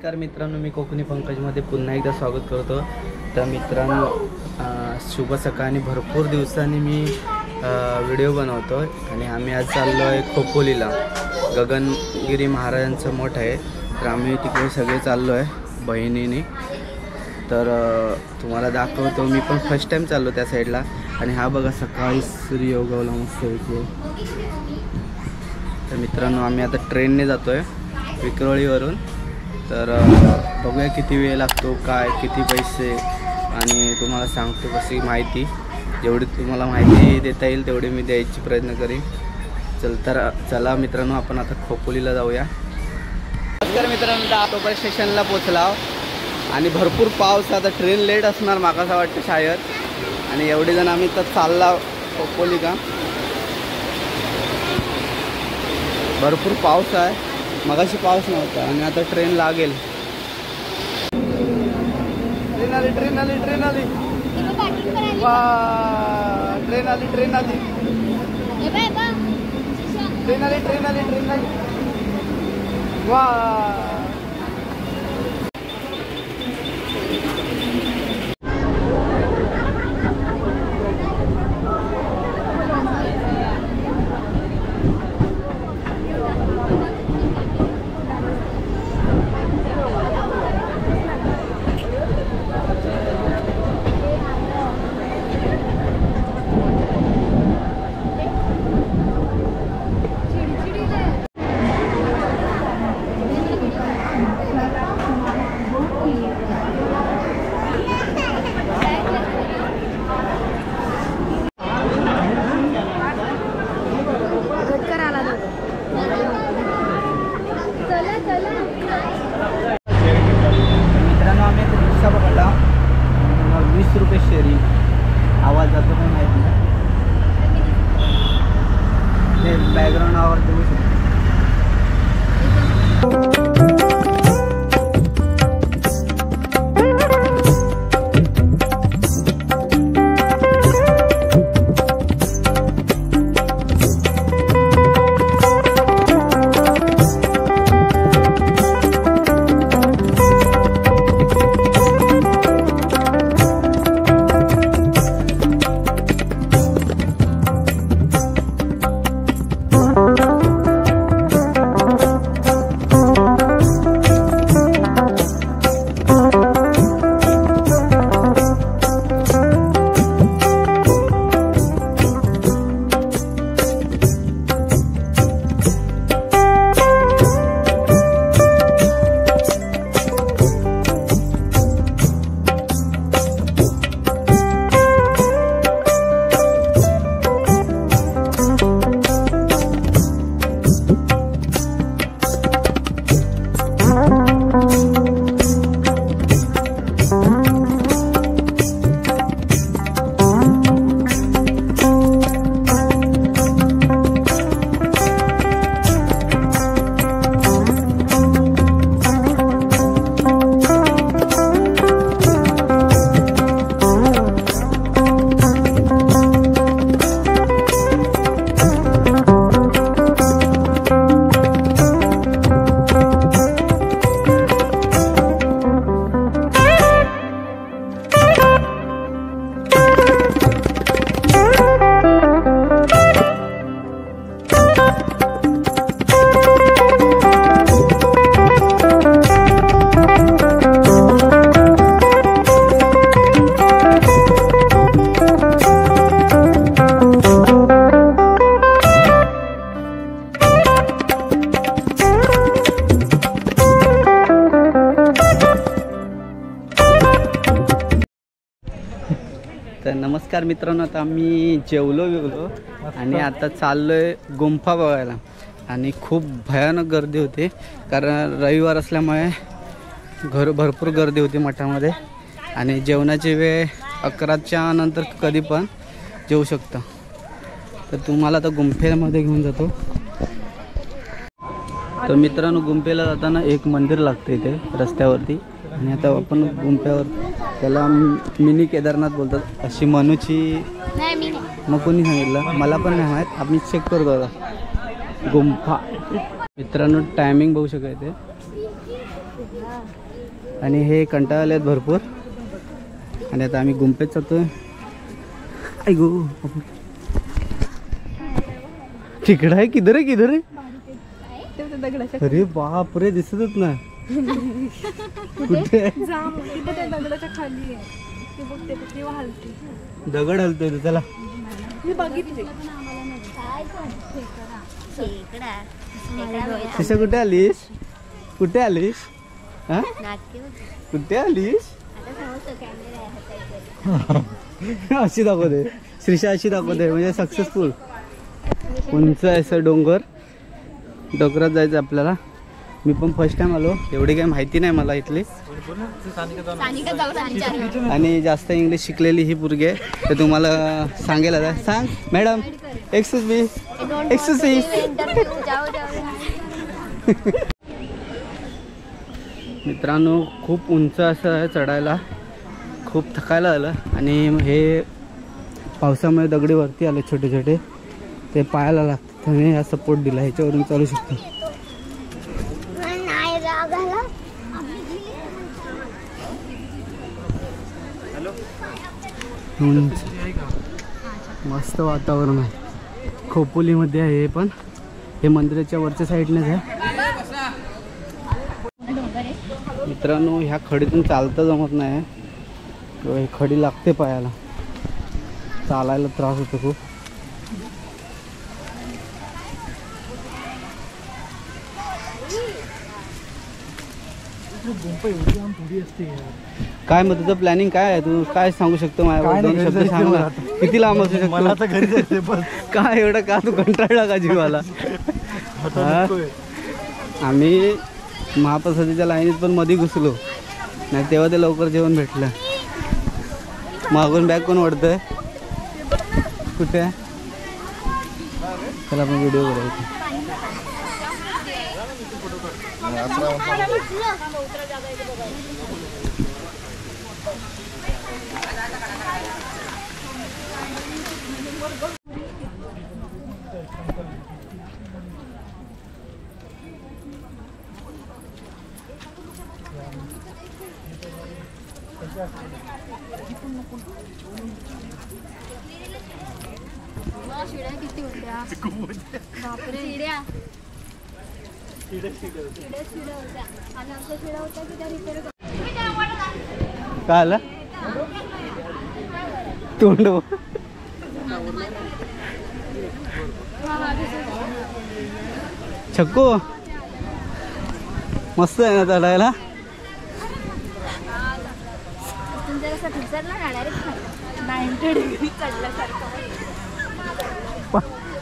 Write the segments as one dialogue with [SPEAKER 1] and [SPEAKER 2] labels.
[SPEAKER 1] नमस्कार मित्रांनो, मी कोकणी पंकजमध्ये पुन्हा एकदा स्वागत करतो। तर मित्रांनो, शुभ सकाळी भरपूर दिवसांनी मी व्हिडिओ बनवतो आणि आम्ही आज चाललो आहे खोपोलीला। गगनगिरी महाराजांचा मठ आहे, तर आम्ही तिकडे सगळे चाललो आहे बहिणीने। तर तुम्हाला दाखवतो, मी पण फर्स्ट टाइम चाललो त्या साईडला। आणि हा बघा सकाळी सूर्य उगवला मस्त इथे। तर मित्रांनो, आम्ही आता ट्रेनने जातो आहे विक्रोळीवरून। तर बघूया किती वेळ लागतो, काय किती पैसे, आणि तुम्हाला सांगतो कशी माहिती, जेवढी तुम्हाला माहिती देता येईल तेवढी मी द्यायची प्रयत्न करेन। चला मित्रांनो, आपण आता खोपोलीला जाऊया। तर मित्रांनो, आता स्टेशनला पोचला आणि भरपूर पाऊस, आता ट्रेन लेट असणार माका असं वाटतं शायद। आणि एवढे जण आम्ही तर चालला खोपोली का, भरपूर पाऊस आहे, मगाशी पाऊस नव्हता आणि आता ट्रेन लागेल। ट्रेन आली ट्रेन आली ट्रेन आली वा, ट्रेन आली ट्रेन आली ट्रेन आली ट्रेन आली ट्रेन आली वा। मित्रांनो, आम्ही रिक्षा पकडला, 20 रुपये शेअरिंग। आवाज जातो पण माहीत नाही, ते बॅकग्राऊंड आवाज देऊ शकतो। तर नमस्कार मित्रांनो, आता आम्ही जेवलो आणि आता चाललोय गुंफा बघायला। आणि खूप भयानक गर्दी होती, कारण रविवार असल्यामुळे भरपूर गर्दी होती मठामध्ये। आणि जेवणाची वेळ 11च्या नंतर कधी पण जेवू शकता। तर तुम्हाला आता गुंफेमध्ये घेऊन जातो। तर मित्रांनो, गुंफेला जाताना एक मंदिर लागतं इथे रस्त्यावरती, आणि आता आपण गुंफ्यावर, त्याला मिनी केदारनाथ बोलतात अशी मनूची, मग कोणी सांगितलं मला पण नाही माहीत, आम्ही चेक करतो आता गुंफा। मित्रांनो, टायमिंग बघू शकता इथे आणि हे कंटाळले आहेत भरपूर. आणि आता आम्ही गुंपेत जातोय. ऐगो तिकडं आहे. किधर आहे किधर आहे? अरे बाप रे दिसतच ना. कुठे
[SPEAKER 2] दगडाच्या खाली आहे.
[SPEAKER 1] दगड हलतोय तू. चला शिशा कुठे आलीस? कुठे आलीस? हा कुठे आलीस? अशी दाखवते श्रीषा, अशी दाखवते म्हणजे सक्सेसफुल. उंच असं डोंगरात जायचं आपल्याला. मी पण फर्स्ट टाइम आलो. एवढी काही माहिती नाही मला इथली. आणि जास्त इंग्लिश शिकलेली ही पोरगी आहे. तर तुम्हाला सांगेल आता. सांग madam. Excuse me. Excuse me. मित्रांनो खूप उंच असं आहे चढायला. खूप थकायला आलं. आणि हे पावसामुळे दगडी वरती आले छोटे छोटे. ते पायाला लागतात. त्याने हा सपोर्ट दिला. ह्याच्यावरून चालू शकतो. मस्त वातावरण आहे. खोपोलीमध्ये आहे हे पण. हे मंदिराच्या वरच्या साईडनेच आहे. मित्रांनो ह्या खडीतून चालता जमत नाही. हे खडी लागते पायाला. चालायला त्रास होतो खूप. काय मग तुझं प्लॅनिंग काय आहे? तू काय सांगू शकतो? माझ्या दोन शब्द सांग ना. किती लांब असू शकतो? मला तर घरी जायचं. काय एवढं का तू कंटाळला का जीवाला? आम्ही महाप्रसादीच्या लाईनीत पण मध्ये घुसलो नाही तेव्हा ते लवकर जेवण भेटलं. मागून बॅग कोण ओढतंय? कुठे आहे? चला आपण व्हिडिओ करायचं.
[SPEAKER 2] शिड्या किती होत्या? बापरे शिड्या.
[SPEAKER 1] काय आलं? तोंड छक्कू मस्त आहे ना चढायला.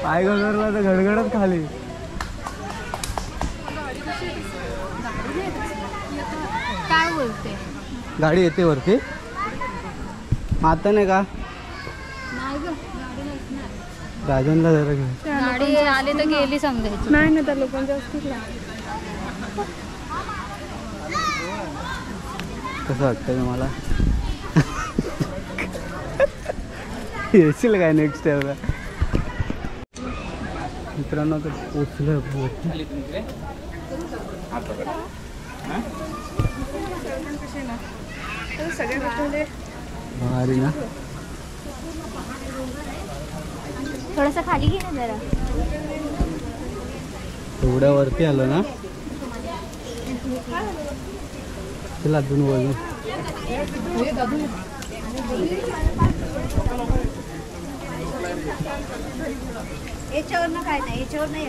[SPEAKER 1] पाय घसरला तर गडगडच खाली.
[SPEAKER 2] काय बोलते?
[SPEAKER 1] गाडी येते वरती. आता नाही का? राजनला जरा घेऊन.
[SPEAKER 2] गाडी आली तर गेली समजायची. नाही ना त्या लोकांच्या असतील.
[SPEAKER 1] कसं वाटतं तुम्हाला? येशील काय नेक्स्ट टाइमला? मित्रांनो तर पोचलं. भारी ना.
[SPEAKER 2] थोडस खाली घे ना जरा.
[SPEAKER 1] एवढ्या वरती आलो ना. चला अजून बोलू.
[SPEAKER 2] याच्यावर ना काय नाही. याच्यावर नाही.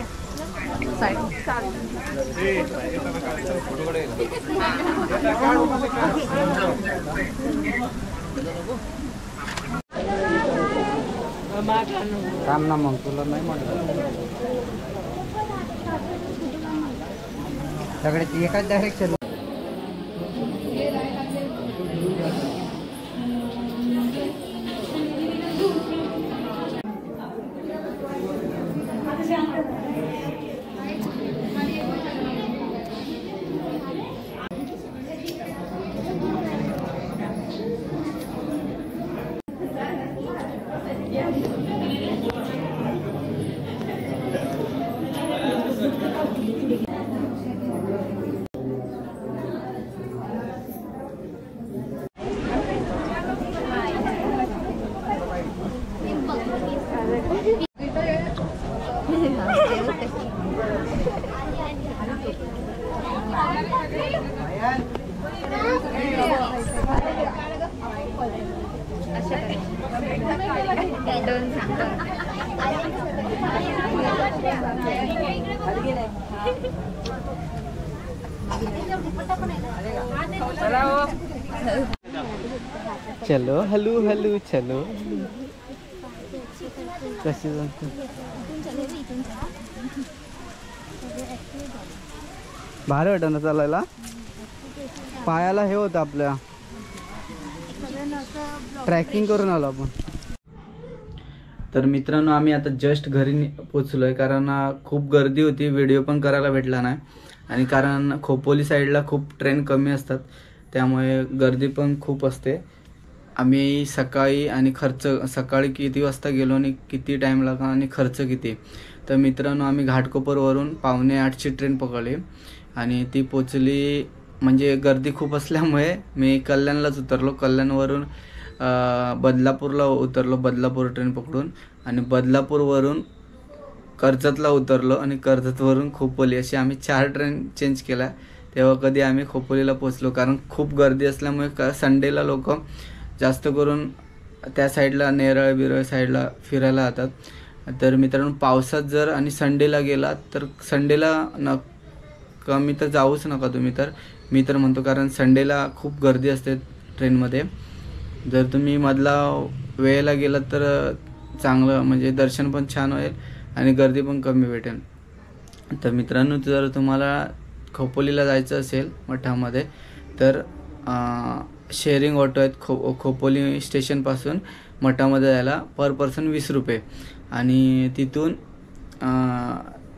[SPEAKER 1] काम ना मग तुला नाही म्हटलं. सगळे एकाच डायरेक्शन.
[SPEAKER 2] जेवण सांगतात.
[SPEAKER 1] चलो हलू हलू चलो. कशी जाते भारी वाटत ना चालायला. पायाला हे होतं आपल्या ट्रॅकिंग करून आलो आपण. तर मित्रांनो आम्ही आता जस्ट घरी पोचलोय कारण खूप गर्दी होती. व्हिडिओ पण करायला भेटला नाही आणि कारण खोपोली साईडला खूप ट्रेन कमी असतात त्यामुळे गर्दी पण खूप असते. आम्ही सकाळी आणि खर्च सकाळी किती वाजता गेलो आणि किती टाईम लागला आणि खर्च किती. तर मित्रांनो आम्ही घाटकोपरवरून 7:45ची ट्रेन पकडली आणि ती पोचली. म्हणजे गर्दी खूप असल्यामुळे मी कल्याणलाच उतरलो. कल्याणवरून बदलापूरला उतरलो, बदलापूर ट्रेन पकडून आणि बदलापूरवरून कर्जतला उतरलो आणि कर्जतवरून खोपोली अशी आम्ही 4 ट्रेन चेंज केल्या. तेव्हा कधी आम्ही खोपोलीला पोचलो कारण खूप गर्दी असल्यामुळे संडेला लोक जास्त करून त्या साईडला नेरळ बिरळ साईडला फिरायला जातात. तर मित्रांनो पावसात जर आणि संडेला गेला तर संडेला कमी तर जाऊच नका तुम्ही. तर मी तर म्हणतो कारण संडेला खूप गर्दी असते ट्रेनमध्ये. जर तुम्ही मधला वेळेला गेलात तर चांगलं म्हणजे दर्शन पण छान होईल आणि गर्दी पण कमी भेटेल. तर मित्रांनो जर तुम्हाला खोपोलीला जायचं असेल मठामध्ये तर शेअरिंग ऑटो आहेत. खोपोली स्टेशनपासून मठामध्ये जायला पर पर्सन 20 रुपये आणि तिथून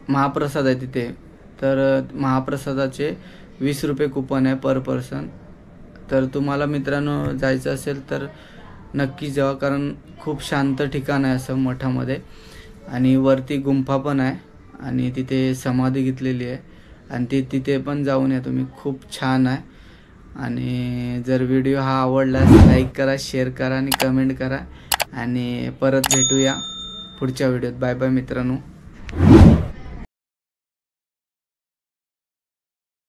[SPEAKER 1] महाप्रसाद आहे तिथे. तर महाप्रसादाचे 20 रुपये कुपन आहे पर पर्सन. तर तुम्हाला मित्रांनो जायचं असेल तर नक्की जावा कारण खूप शांत ठिकाण आहे असं मठामध्ये आणि वरती गुंफा पण आहे आणि तिथे समाधी घेतलेली आहे आणि तिथे पण जाऊन या तुम्ही. खूप छान आहे. आणि जर व्हिडिओ हा आवडला लाईक करा, शेअर करा आणि कमेंट करा आणि परत भेटूया पुढच्या व्हिडिओत. बाय बाय मित्रांनो.